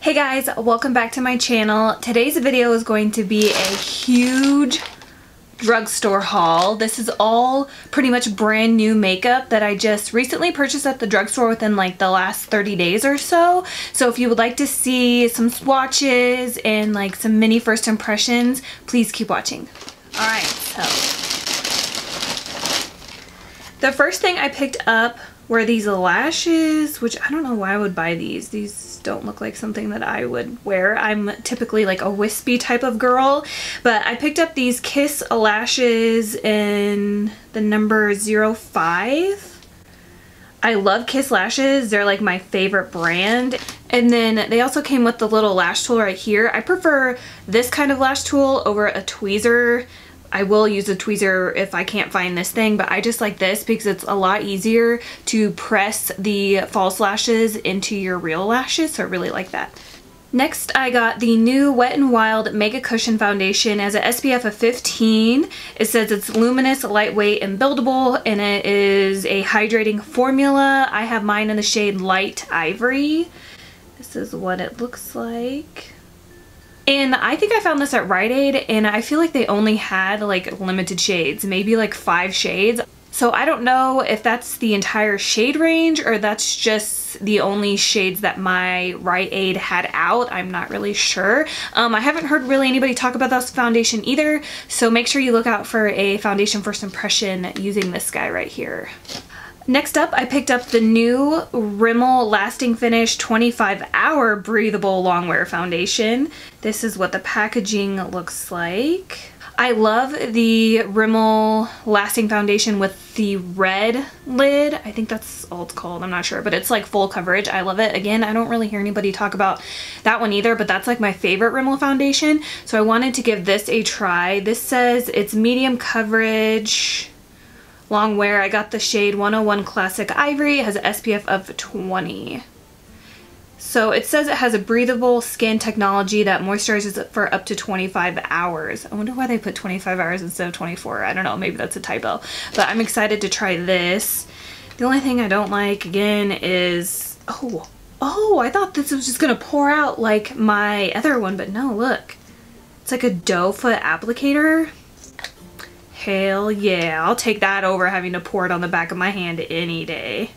Hey guys, welcome back to my channel. Today's video is going to be a huge drugstore haul. This is all pretty much brand new makeup that I just recently purchased at the drugstore within like the last 30 days or so. So if you would like to see some swatches and like some mini first impressions, please keep watching. Alright, so the first thing I picked up were these lashes, which I don't know why I would buy these. These don't look like something that I would wear. I'm typically like a wispy type of girl, but I picked up these Kiss lashes in the number 05. I love Kiss lashes. They're like my favorite brand. And then they also came with the little lash tool right here. I prefer this kind of lash tool over a tweezer. I will use a tweezer if I can't find this thing, but I just like this because it's a lot easier to press the false lashes into your real lashes, so I really like that. Next, I got the new Wet n Wild Mega Cushion Foundation as an SPF of 15. It says it's luminous, lightweight, and buildable, and it is a hydrating formula. I have mine in the shade Light Ivory. This is what it looks like. And I think I found this at Rite Aid, and I feel like they only had like limited shades, maybe like 5 shades. So I don't know if that's the entire shade range or that's just the only shades that my Rite Aid had out. I'm not really sure. I haven't heard really anybody talk about this foundation either, so make sure you look out for a foundation first impression using this guy right here. Next up, I picked up the new Rimmel Lasting Finish 25-Hour Breathable Longwear Foundation. This is what the packaging looks like. I love the Rimmel Lasting Foundation with the red lid. I think that's all it's called. I'm not sure, but it's like full coverage. I love it. Again, I don't really hear anybody talk about that one either, but that's like my favorite Rimmel foundation. So I wanted to give this a try. This says it's medium coverage, long wear. I got the shade 101 Classic Ivory. It has an SPF of 20. So it says it has a breathable skin technology that moisturizes it for up to 25 hours. I wonder why they put 25 hours instead of 24. I don't know, maybe that's a typo. But I'm excited to try this. The only thing I don't like, again, is... Oh, I thought this was just gonna pour out like my other one, but no, look. It's like a doe foot applicator. Hell yeah, I'll take that over having to pour it on the back of my hand any day.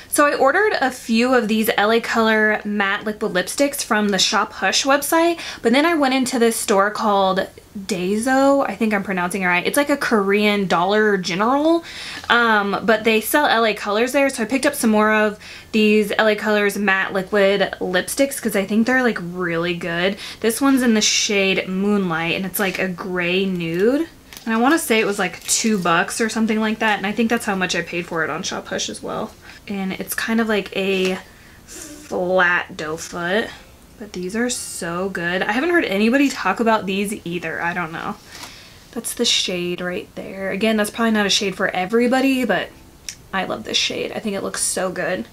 So I ordered a few of these LA Color matte liquid lipsticks from the Shop Hush website, but then I went into this store called xoxo. I think I'm pronouncing it right. It's like a Korean Dollar General, but they sell LA Colors there, so I picked up some more of these LA Colors matte liquid lipsticks because I think they're like really good. This one's in the shade Moonlight, and it's like a gray nude. And I want to say it was like $2 or something like that, and I think that's how much I paid for it on Shop Hush as well. And it's kind of like a flat doe foot, but these are so good. I haven't heard anybody talk about these either. I don't know. That's the shade right there. Again, that's probably not a shade for everybody, but I love this shade. I think it looks so good.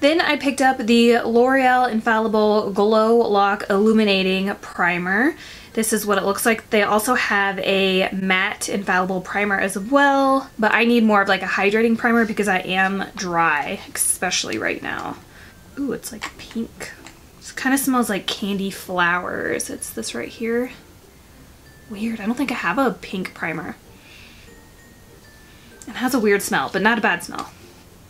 Then I picked up the L'Oreal Infallible Glow Lock Illuminating Primer. This is what it looks like. They also have a matte infallible primer as well, but I need more of like a hydrating primer because I am dry, especially right now. Ooh, it's like pink. It kind of smells like candy flowers. It's this right here. Weird, I don't think I have a pink primer. It has a weird smell, but not a bad smell.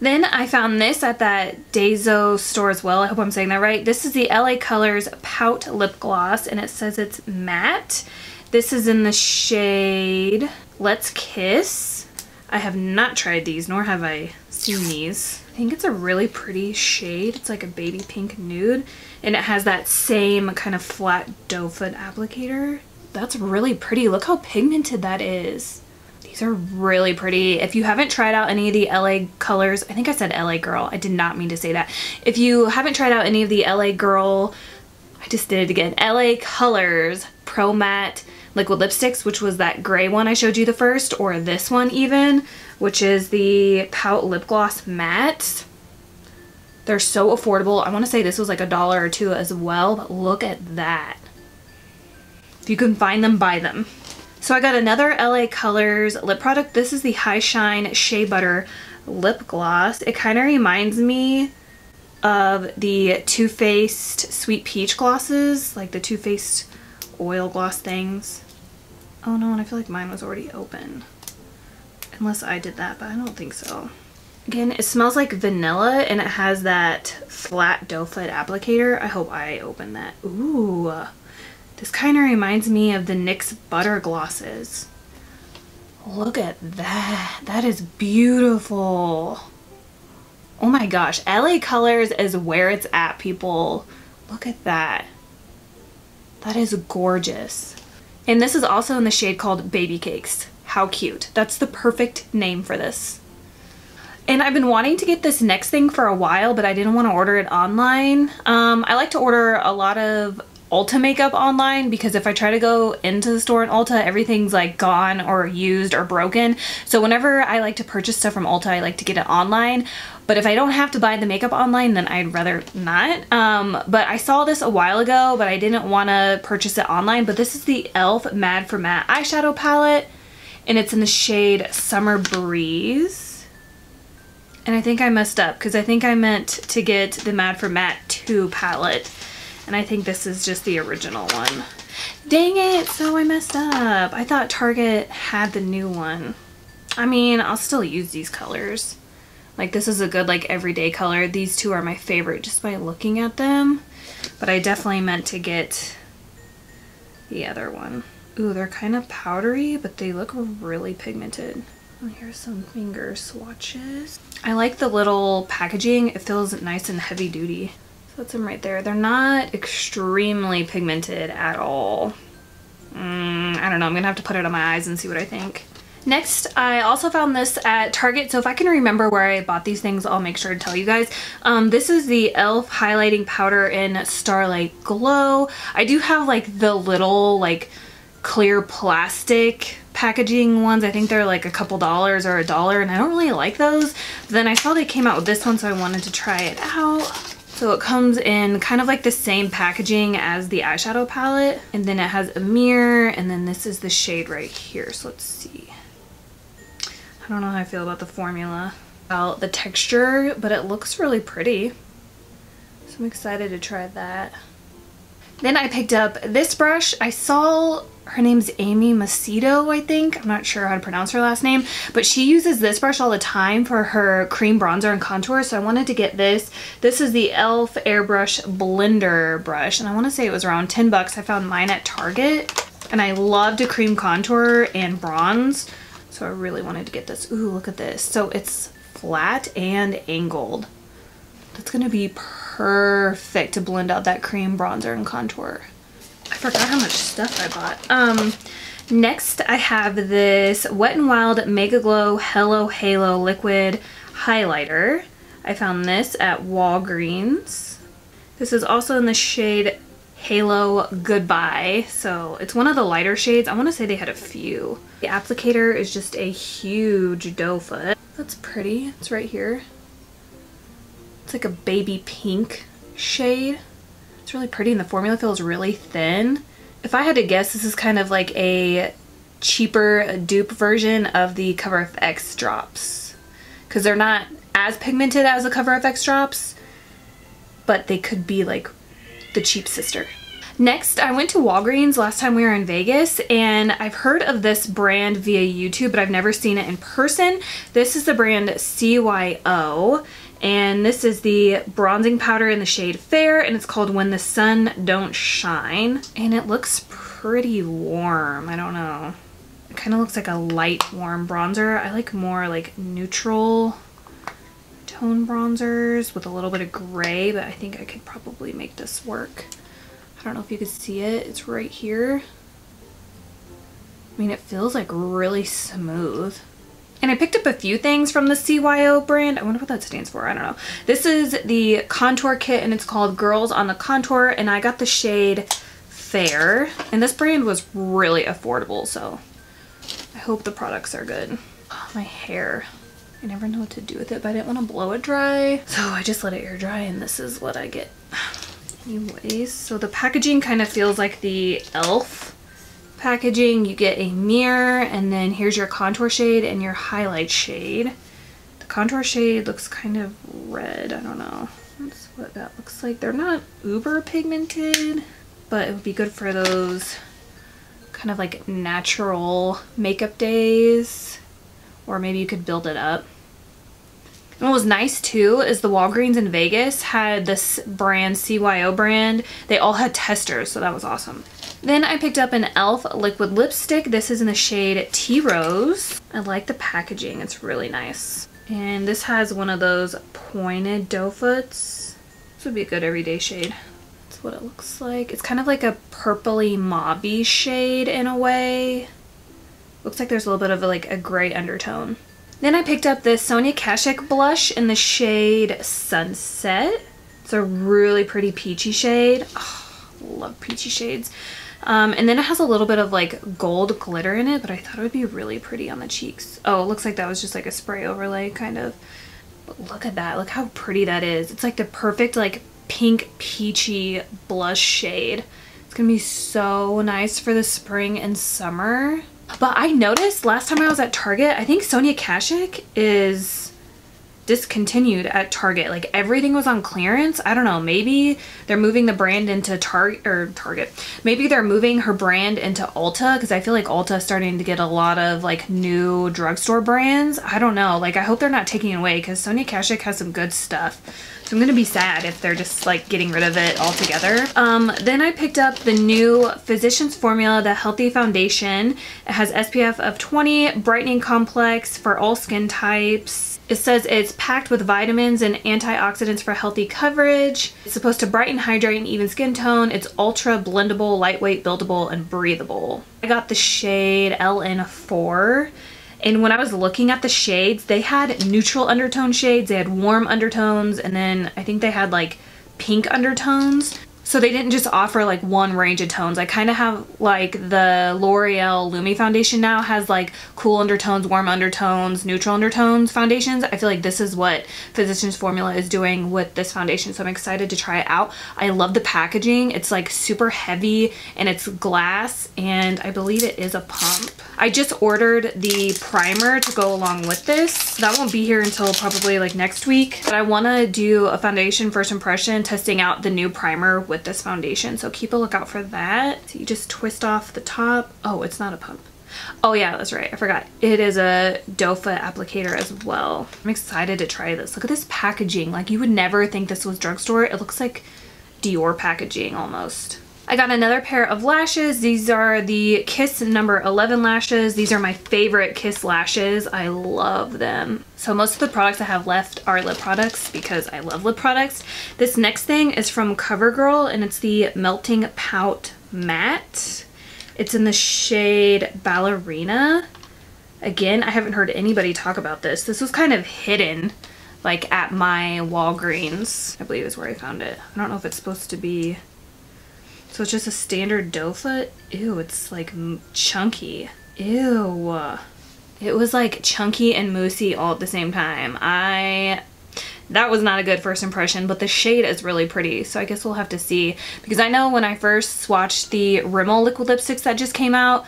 Then I found this at that xoxo store as well. I hope I'm saying that right. This is the LA Colors Pout Lip Gloss, and it says it's matte. This is in the shade Let's Kiss. I have not tried these, nor have I seen these. I think it's a really pretty shade. It's like a baby pink nude, and it has that same kind of flat doe foot applicator. That's really pretty. Look how pigmented that is. These are really pretty. If you haven't tried out any of the LA Colors, I think I said LA Girl. I did not mean to say that. If you haven't tried out any of the LA Girl, I just did it again, LA Colors Pro Matte Liquid Lipsticks, which was that gray one I showed you the first, or this one even, which is the Pout Lip Gloss Matte. They're so affordable. I want to say this was like $1 or $2 as well, but look at that. If you can find them, buy them. So I got another LA Colors lip product. This is the High Shine Shea Butter Lip Gloss. It kind of reminds me of the Too Faced Sweet Peach glosses, like the Too Faced oil gloss things. Oh no, and I feel like mine was already open. Unless I did that, but I don't think so. Again, it smells like vanilla and it has that flat doe foot applicator. I hope I opened that. Ooh, this kind of reminds me of the NYX Butter glosses. Look at that. That is beautiful. Oh my gosh, LA Colors is where it's at, people. Look at that. That is gorgeous. And this is also in the shade called Baby Cakes. How cute. That's the perfect name for this. And I've been wanting to get this next thing for a while, but I didn't want to order it online. I like to order a lot of Ulta makeup online because if I try to go into the store in Ulta, everything's like gone or used or broken. So whenever I like to purchase stuff from Ulta, I like to get it online. But if I don't have to buy the makeup online, then I'd rather not. But I saw this a while ago, but I didn't want to purchase it online. But this is the e.l.f. Mad for Matte eyeshadow palette, and it's in the shade Summer Breeze. And I think I messed up because I think I meant to get the Mad for Matte 2 palette. And I think this is just the original one. Dang it, so I messed up. I thought Target had the new one. I mean, I'll still use these colors. Like this is a good like everyday color. These two are my favorite just by looking at them. But I definitely meant to get the other one. Ooh, they're kind of powdery, but they look really pigmented. Oh, here's some finger swatches. I like the little packaging. It feels nice and heavy duty. So that's them right there. They're not extremely pigmented at all. I don't know. I'm gonna have to put it on my eyes and see what I think. Next, I also found this at Target. So if I can remember where I bought these things, I'll make sure to tell you guys. This is the e.l.f. highlighting powder in Starlight Glow. I do have like the little like clear plastic packaging ones. I think they're like a couple dollars or $1, and I don't really like those. But then I saw they came out with this one, so I wanted to try it out. So it comes in kind of like the same packaging as the eyeshadow palette, and then it has a mirror, and then this is the shade right here. So let's see. I don't know how I feel about the formula, about the texture, but it looks really pretty. So I'm excited to try that. Then I picked up this brush. I saw her name's Amy Macedo, I think. I'm not sure how to pronounce her last name, but she uses this brush all the time for her cream bronzer and contour, so I wanted to get this. This is the e.l.f. Airbrush Blender brush, and I want to say it was around 10 bucks. I found mine at Target, and I love to cream contour and bronze, so I really wanted to get this. Ooh, look at this. So it's flat and angled. That's going to be perfect to blend out that cream bronzer and contour. I forgot how much stuff I bought. Next I have this Wet n Wild Mega Glow Hello Halo Liquid Highlighter. I found this at Walgreens. This is also in the shade Halo Goodbye. So it's one of the lighter shades. I want to say they had a few. The applicator is just a huge doe foot. That's pretty. It's right here. It's like a baby pink shade. It's really pretty and the formula feels really thin. If I had to guess, this is kind of like a cheaper dupe version of the Cover FX drops. Because they're not as pigmented as the Cover FX drops, but they could be like the cheap sister. Next, I went to Walgreens last time we were in Vegas, and I've heard of this brand via YouTube, but I've never seen it in person. This is the brand XYO. And this is the bronzing powder in the shade Fair, and it's called When the Sun Don't Shine. And it looks pretty warm. I don't know. It kind of looks like a light warm bronzer. I like more like neutral tone bronzers with a little bit of gray, but I think I could probably make this work. I don't know if you can see it. It's right here. I mean, it feels like really smooth. And I picked up a few things from the XYO brand. I wonder what that stands for. I don't know. This is the contour kit, and it's called Girls on the Contour, and I got the shade Fair. And this brand was really affordable, so I hope the products are good. Oh, my hair. I never know what to do with it, but I didn't want to blow it dry, so I just let it air dry, and this is what I get. Anyways, so the packaging kind of feels like the e.l.f. packaging. You get a mirror, and then here's your contour shade and your highlight shade. The contour shade looks kind of red. I don't know. Let's what that looks like. They're not uber pigmented, but it would be good for those kind of like natural makeup days, or maybe you could build it up. And what was nice too is the Walgreens in Vegas had this brand, CYO brand. They all had testers, so that was awesome. Then I picked up an e.l.f. liquid lipstick. This is in the shade Tea Rose. I like the packaging, it's really nice. And this has one of those pointed doe foots. This would be a good everyday shade. That's what it looks like. It's kind of like a purpley mauve-y shade in a way. Looks like there's a little bit of like a gray undertone. Then I picked up this Sonia Kashuk blush in the shade Sunset. It's a really pretty peachy shade. Oh, love peachy shades. And then it has a little bit of like gold glitter in it, but I thought it would be really pretty on the cheeks. Oh, it looks like that was just like a spray overlay kind of. But look at that. Look how pretty that is. It's like the perfect like pink peachy blush shade. It's gonna be so nice for the spring and summer. But I noticed last time I was at Target, I think Sonia Kashuk is discontinued at Target. Like everything was on clearance. I don't know, maybe they're moving the brand into Target. Maybe they're moving her brand into Ulta, because I feel like Ulta is starting to get a lot of like new drugstore brands. I don't know, like I hope they're not taking it away, because Sonia Kashuk has some good stuff. So I'm gonna be sad if they're just like getting rid of it altogether. Then I picked up the new Physicians Formula, the Healthy Foundation. It has SPF of 20, brightening complex for all skin types. It says it's packed with vitamins and antioxidants for healthy coverage. It's supposed to brighten, hydrate, and even skin tone. It's ultra blendable, lightweight, buildable, and breathable. I got the shade LN4. And when I was looking at the shades, they had neutral undertone shades, they had warm undertones, and then I think they had like pink undertones. So they didn't just offer like one range of tones. I kind of have like the L'Oreal Lumi foundation now has like cool undertones, warm undertones, neutral undertones foundations. I feel like this is what Physicians Formula is doing with this foundation. So I'm excited to try it out. I love the packaging. It's like super heavy and it's glass, and I believe it is a pump. I just ordered the primer to go along with this. That won't be here until probably like next week. But I want to do a foundation first impression testing out the new primer with this foundation, so keep a lookout for that. So you just twist off the top. Oh, it's not a pump. Oh yeah, that's right, I forgot. It is a doe foot applicator as well. I'm excited to try this. Look at this packaging. Like you would never think this was drugstore. It looks like Dior packaging almost. I got another pair of lashes. These are the Kiss number 11 lashes. These are my favorite Kiss lashes. I love them. So most of the products I have left are lip products because I love lip products. This next thing is from CoverGirl, and it's the Melting Pout Matte. It's in the shade Ballerina. Again, I haven't heard anybody talk about this. This was kind of hidden like at my Walgreens, I believe is where I found it. I don't know if it's supposed to be. So it's just a standard doe foot. Ew, it's like chunky. Ew. It was like chunky and moussey all at the same time. That was not a good first impression, but the shade is really pretty. So I guess we'll have to see. Because I know when I first swatched the Rimmel liquid lipsticks that just came out,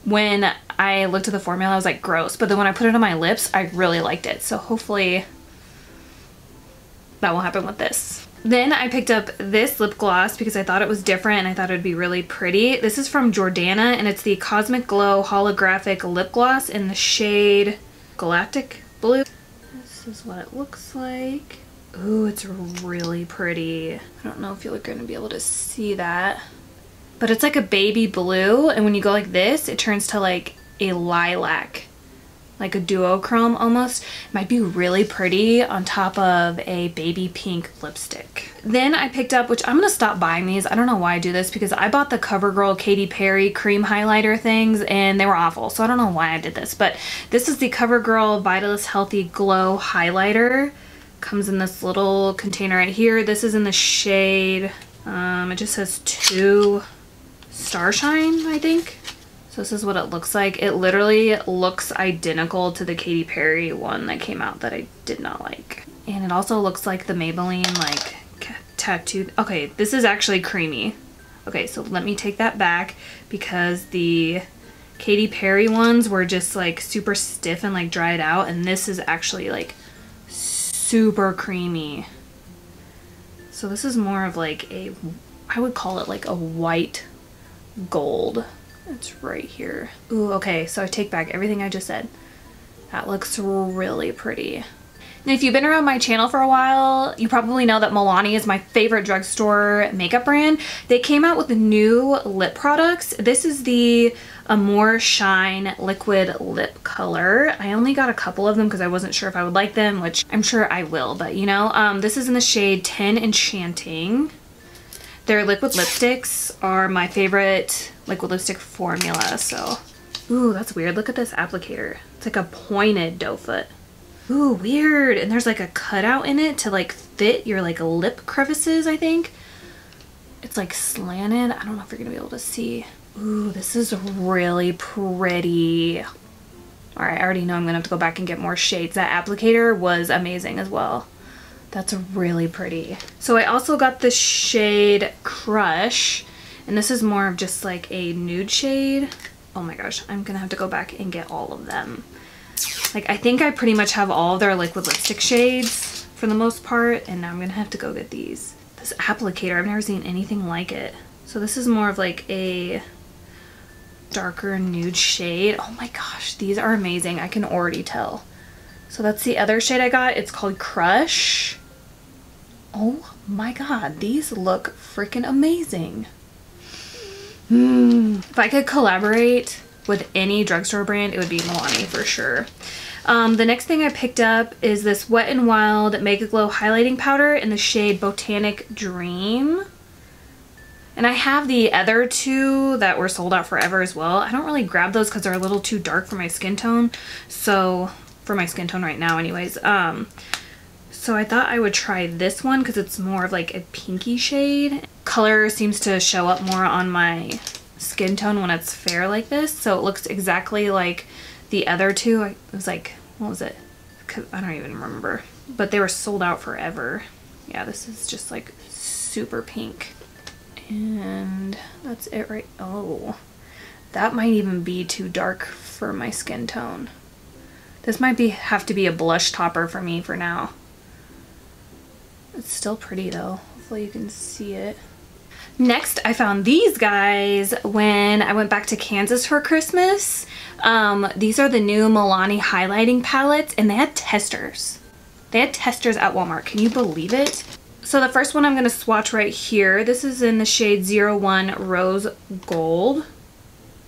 when I looked at the formula, I was like, gross. But then when I put it on my lips, I really liked it. So hopefully that will happen with this. Then I picked up this lip gloss because I thought it was different and I thought it would be really pretty. This is from Jordana, and it's the Cosmic Glow Holographic Lip Gloss in the shade Galactic Blue. This is what it looks like. Ooh, it's really pretty. I don't know if you're going to be able to see that, but it's like a baby blue, and when you go like this, it turns to like a lilac, like a duochrome almost. It might be really pretty on top of a baby pink lipstick. Then I picked up, which I'm gonna stop buying these. I don't know why I do this, because I bought the CoverGirl Katy Perry cream highlighter things and they were awful. So I don't know why I did this, but this is the CoverGirl Vitalist Healthy Glow Highlighter. Comes in this little container right here. This is in the shade, it just says 2 Starshine, I think. So this is what it looks like. It literally looks identical to the Katy Perry one that came out that I did not like. And it also looks like the Maybelline like tattoo. Okay, this is actually creamy. Okay, so let me take that back, because the Katy Perry ones were just like super stiff and like dried out, and this is actually like super creamy. So this is more of like a, I would call it like a white gold. It's right here. Ooh, okay, so I take back everything I just said. That looks really pretty. And if you've been around my channel for a while, you probably know that Milani is my favorite drugstore makeup brand. They came out with new lip products. This is the More Shine liquid lip color. I only got a couple of them because I wasn't sure if I would like them, which I'm sure I will, but you know, this is in the shade 10 Enchanting. Their liquid lipsticks are my favorite liquid lipstick formula, so. Ooh, that's weird. Look at this applicator. It's like a pointed doe foot. Ooh, weird. And there's like a cutout in it to like fit your like lip crevices, I think. It's like slanted. I don't know if you're gonna be able to see. Ooh, this is really pretty. All right, I already know I'm gonna have to go back and get more shades. That applicator was amazing as well. That's really pretty. So I also got the shade Crush, and this is more of just like a nude shade. Oh my gosh, I'm gonna have to go back and get all of them. Like, I think I pretty much have all of their liquid lipstick shades for the most part, and now I'm gonna have to go get these. This applicator, I've never seen anything like it. So this is more of like a darker nude shade. Oh my gosh, these are amazing. I can already tell. So that's the other shade I got. It's called Crush. Oh my god, these look freaking amazing. If I could collaborate with any drugstore brand, it would be Milani for sure. The next thing I picked up is this Wet n Wild Mega Glow highlighting powder in the shade Botanic Dream. And I have the other two that were sold out forever as well. I don't really grab those because they're a little too dark for my skin tone. So, for my skin tone right now anyways. So I thought I would try this one because it's more of like a pinky shade. Color seems to show up more on my skin tone when it's fair like this. So it looks exactly like the other two. It was like, what was it? I don't even remember. But they were sold out forever. Yeah, this is just like super pink. And that's it right. Oh, that might even be too dark for my skin tone. This might have to be a blush topper for me for now. It's still pretty though. Hopefully you can see it. Next, I found these guys when I went back to Kansas for Christmas. These are the new Milani highlighting palettes, and they had testers. They had testers at Walmart. Can you believe it? So the first one I'm going to swatch right here. This is in the shade 01 Rose Gold.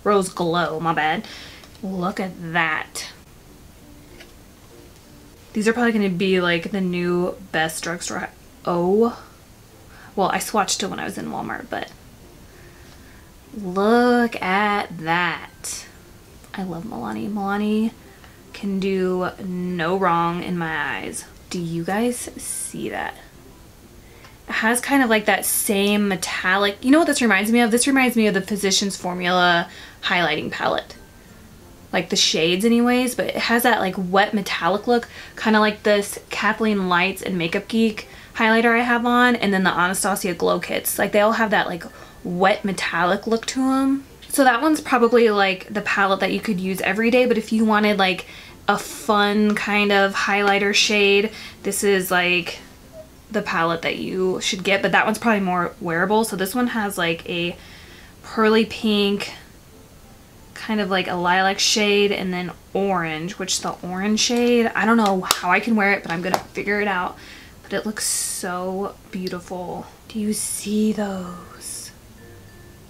Rose Glow, my bad. Look at that. These are probably going to be like the new best drugstore. Oh, well, I swatched it when I was in Walmart, but look at that. I love Milani. Milani can do no wrong in my eyes. Do you guys see that? It has kind of like that same metallic, you know what this reminds me of? This reminds me of the Physicians Formula highlighting palette. Like the shades anyways, but it has that like wet metallic look, kind of like this Kathleen Lights and Makeup Geek highlighter I have on, and then the Anastasia Glow Kits. Like they all have that like wet metallic look to them. So that one's probably like the palette that you could use every day, but if you wanted like a fun kind of highlighter shade, this is like the palette that you should get, but that one's probably more wearable. So this one has like a pearly pink, kind of like a lilac shade, and then orange, which the orange shade, I don't know how I can wear it, but I'm gonna figure it out. But it looks so beautiful. Do you see those?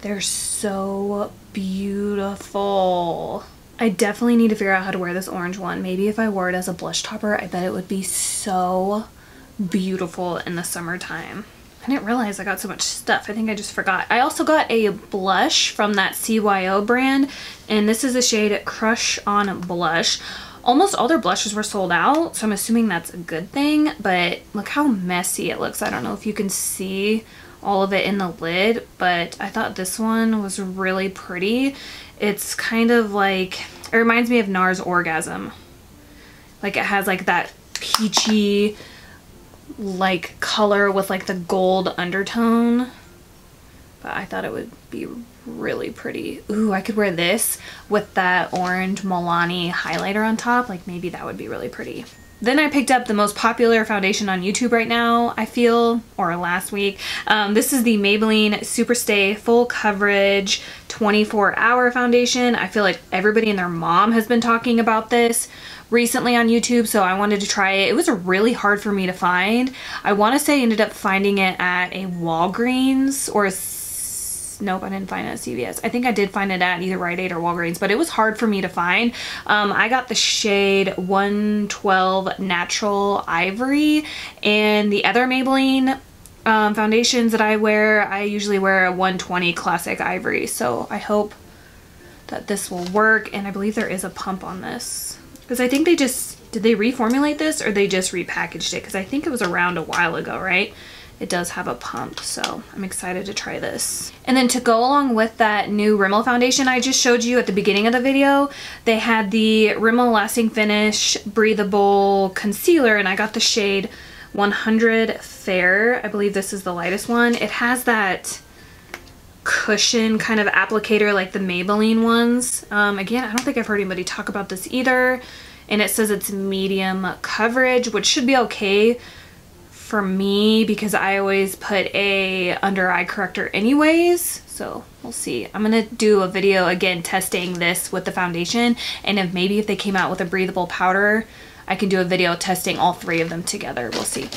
They're so beautiful. I definitely need to figure out how to wear this orange one. Maybe if I wore it as a blush topper, I bet it would be so beautiful in the summertime. I didn't realize I got so much stuff. I think I just forgot. I also got a blush from that CYO brand, and this is the shade Crush on Blush. Almost all their blushes were sold out, so I'm assuming that's a good thing, but look how messy it looks. I don't know if you can see all of it in the lid, but I thought this one was really pretty. It's kind of like, it reminds me of NARS Orgasm. Like it has like that peachy like color with like the gold undertone, but I thought it would be really pretty. Ooh, I could wear this with that orange Milani highlighter on top. Like maybe that would be really pretty. Then I picked up the most popular foundation on YouTube right now, I feel, or last week. This is the Maybelline Superstay Full Coverage 24-Hour Foundation. I feel like everybody and their mom has been talking about this recently on YouTube, so I wanted to try it. It was really hard for me to find. I want to say I ended up finding it at a Walgreens or a nope, I didn't find it at CVS. I think I did find it at either Rite Aid or Walgreens, but it was hard for me to find. I got the shade 112 Natural Ivory, and the other Maybelline foundations that I wear, I usually wear a 120 Classic Ivory, so I hope that this will work. And I believe there is a pump on this, because I think they just, did they reformulate this or they just repackaged it? Because I think it was around a while ago, right? It does have a pump, so I'm excited to try this. And then to go along with that new Rimmel foundation I just showed you at the beginning of the video, they had the Rimmel Lasting Finish Breathable Concealer, and I got the shade 100 Fair. I believe this is the lightest one. It has that cushion kind of applicator like the Maybelline ones. Again, I don't think I've heard anybody talk about this either. And it says it's medium coverage, which should be okay for me because I always put a under eye corrector anyways, so we'll see. I'm gonna do a video again testing this with the foundation, and if they came out with a breathable powder, I can do a video testing all three of them together. We'll see.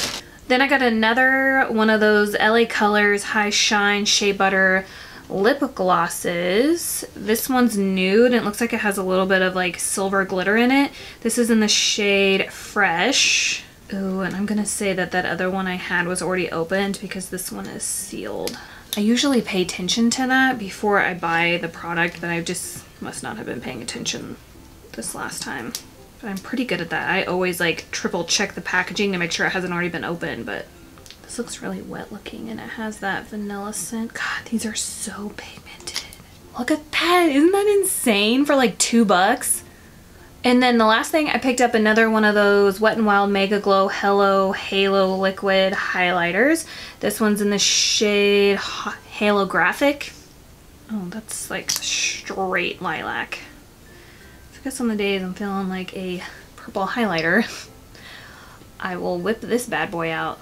Then I got another one of those LA Colors High Shine Shea Butter lip glosses. This one's nude and it looks like it has a little bit of like silver glitter in it. This is in the shade Fresh. Ooh, and I'm gonna say that that other one I had was already opened because this one is sealed. I usually pay attention to that before I buy the product, but I just must not have been paying attention this last time. But I'm pretty good at that. I always like triple check the packaging to make sure it hasn't already been opened, but this looks really wet looking and it has that vanilla scent. God, these are so pigmented. Look at that, isn't that insane for like $2? And then the last thing, I picked up another one of those Wet n Wild Mega Glow Hello Halo Liquid Highlighters. This one's in the shade Halo Graphic. Oh, that's like straight lilac. I guess on the days I'm feeling like a purple highlighter, I will whip this bad boy out.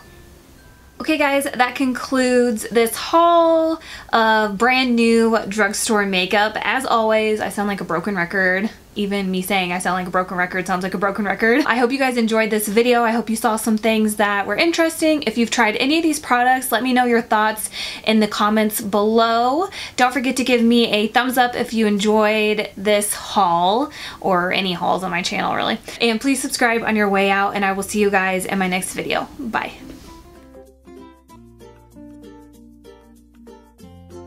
Okay guys, that concludes this haul of brand new drugstore makeup. As always, I sound like a broken record. Even me saying I sound like a broken record sounds like a broken record. I hope you guys enjoyed this video. I hope you saw some things that were interesting. If you've tried any of these products, let me know your thoughts in the comments below. Don't forget to give me a thumbs up if you enjoyed this haul, or any hauls on my channel really. And please subscribe on your way out, and I will see you guys in my next video. Bye.